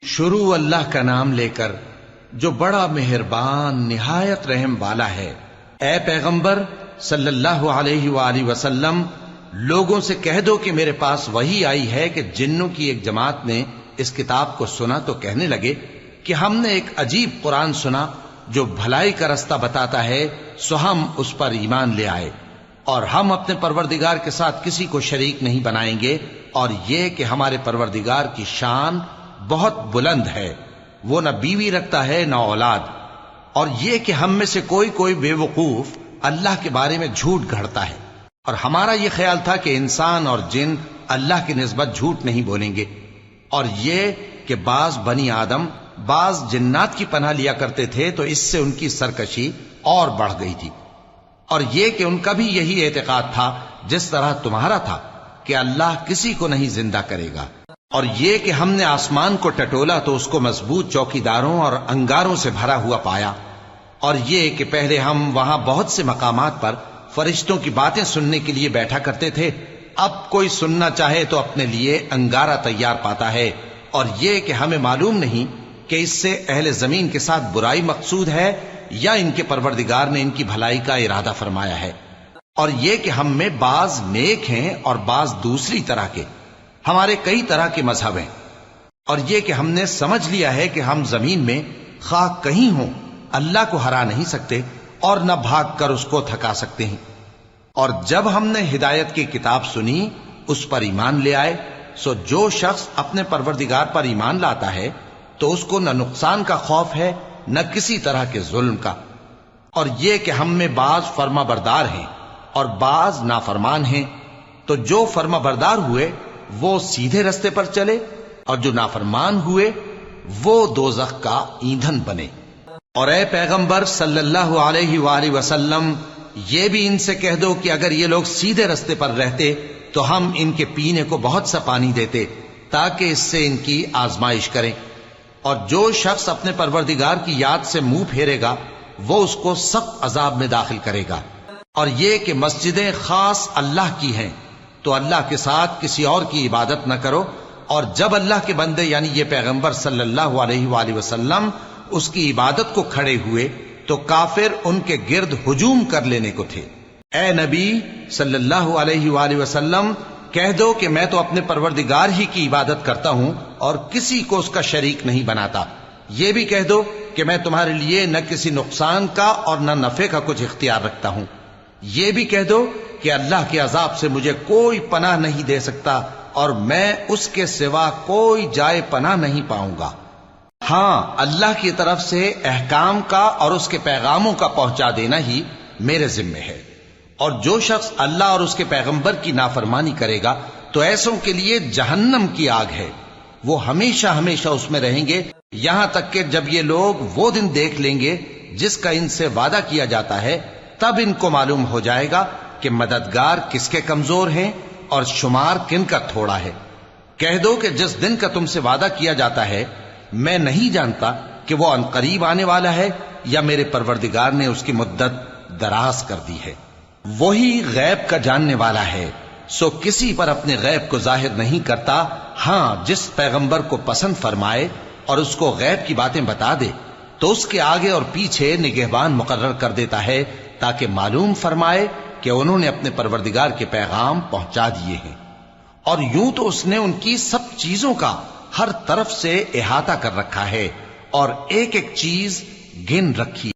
شروع اللہ کا نام لے کر جو بڑا مہربان نہایت رحم والا ہے۔ اے پیغمبر صلی اللہ علیہ وآلہ وسلم، لوگوں سے کہہ دو کہ میرے پاس وحی آئی ہے کہ جنوں کی ایک جماعت نے اس کتاب کو سنا تو کہنے لگے کہ ہم نے ایک عجیب قرآن سنا جو بھلائی کا رستہ بتاتا ہے، سو ہم اس پر ایمان لے آئے، اور ہم اپنے پروردگار کے ساتھ کسی کو شریک نہیں بنائیں گے، اور یہ کہ ہمارے پروردگار کی شان بہت بلند ہے، وہ نہ بیوی رکھتا ہے نہ اولاد، اور یہ کہ ہم میں سے کوئی بے وقوف اللہ کے بارے میں جھوٹ گھڑتا ہے، اور ہمارا یہ خیال تھا کہ انسان اور جن اللہ کی نسبت جھوٹ نہیں بولیں گے، اور یہ کہ بعض بنی آدم بعض جنات کی پناہ لیا کرتے تھے تو اس سے ان کی سرکشی اور بڑھ گئی تھی، اور یہ کہ ان کا بھی یہی اعتقاد تھا جس طرح تمہارا تھا کہ اللہ کسی کو نہیں زندہ کرے گا، اور یہ کہ ہم نے آسمان کو ٹٹولا تو اس کو مضبوط چوکیداروں اور انگاروں سے بھرا ہوا پایا، اور یہ کہ پہلے ہم وہاں بہت سے مقامات پر فرشتوں کی باتیں سننے کے لیے بیٹھا کرتے تھے، اب کوئی سننا چاہے تو اپنے لیے انگارہ تیار پاتا ہے، اور یہ کہ ہمیں معلوم نہیں کہ اس سے اہل زمین کے ساتھ برائی مقصود ہے یا ان کے پروردگار نے ان کی بھلائی کا ارادہ فرمایا ہے، اور یہ کہ ہم میں بعض نیک ہیں اور بعض دوسری طرح کے، ہمارے کئی طرح کے مذہب ہیں، اور یہ کہ ہم نے سمجھ لیا ہے کہ ہم زمین میں خواہ کہیں ہوں اللہ کو ہرا نہیں سکتے اور نہ بھاگ کر اس کو تھکا سکتے ہیں، اور جب ہم نے ہدایت کی کتاب سنی اس پر ایمان لے آئے، سو جو شخص اپنے پروردگار پر ایمان لاتا ہے تو اس کو نہ نقصان کا خوف ہے نہ کسی طرح کے ظلم کا، اور یہ کہ ہم میں بعض فرما بردار ہیں اور بعض نافرمان ہیں، تو جو فرما بردار ہوئے وہ سیدھے رستے پر چلے، اور جو نافرمان ہوئے وہ دوزخ کا ایندھن بنے۔ اور اے پیغمبر صلی اللہ علیہ وآلہ وسلم، یہ بھی ان سے کہہ دو کہ اگر یہ لوگ سیدھے رستے پر رہتے تو ہم ان کے پینے کو بہت سا پانی دیتے تاکہ اس سے ان کی آزمائش کریں، اور جو شخص اپنے پروردگار کی یاد سے منہ پھیرے گا وہ اس کو سخت عذاب میں داخل کرے گا، اور یہ کہ مسجدیں خاص اللہ کی ہیں تو اللہ کے ساتھ کسی اور کی عبادت نہ کرو، اور جب اللہ کے بندے یعنی یہ پیغمبر صلی اللہ علیہ وآلہ وسلم اس کی عبادت کو کھڑے ہوئے تو کافر ان کے گرد ہجوم کر لینے کو تھے۔ اے نبی صلی اللہ علیہ وآلہ وسلم، کہہ دو کہ میں تو اپنے پروردگار ہی کی عبادت کرتا ہوں اور کسی کو اس کا شریک نہیں بناتا، یہ بھی کہہ دو کہ میں تمہارے لیے نہ کسی نقصان کا اور نہ نفع کا کچھ اختیار رکھتا ہوں، یہ بھی کہہ دو کہ اللہ کے عذاب سے مجھے کوئی پناہ نہیں دے سکتا اور میں اس کے سوا کوئی جائے پناہ نہیں پاؤں گا، ہاں اللہ کی طرف سے احکام کا اور اس کے پیغاموں کا پہنچا دینا ہی میرے ذمہ ہے، اور جو شخص اللہ اور اس کے پیغمبر کی نافرمانی کرے گا تو ایسوں کے لیے جہنم کی آگ ہے، وہ ہمیشہ ہمیشہ اس میں رہیں گے، یہاں تک کہ جب یہ لوگ وہ دن دیکھ لیں گے جس کا ان سے وعدہ کیا جاتا ہے، تب ان کو معلوم ہو جائے گا کہ مددگار کس کے کمزور ہیں اور شمار کن کا تھوڑا ہے۔ کہہ دو کہ جس دن کا تم سے وعدہ کیا جاتا ہے میں نہیں جانتا کہ وہ عنقریب آنے والا ہے یا میرے پروردگار نے اس کی مدت دراز کر دی ہے، وہی غیب کا جاننے والا ہے، سو کسی پر اپنے غیب کو ظاہر نہیں کرتا، ہاں جس پیغمبر کو پسند فرمائے اور اس کو غیب کی باتیں بتا دے تو اس کے آگے اور پیچھے نگہبان مقرر کر دیتا ہے تاکہ معلوم فرمائے کہ انہوں نے اپنے پروردگار کے پیغام پہنچا دیے ہیں، اور یوں تو اس نے ان کی سب چیزوں کا ہر طرف سے احاطہ کر رکھا ہے اور ایک ایک چیز گن رکھی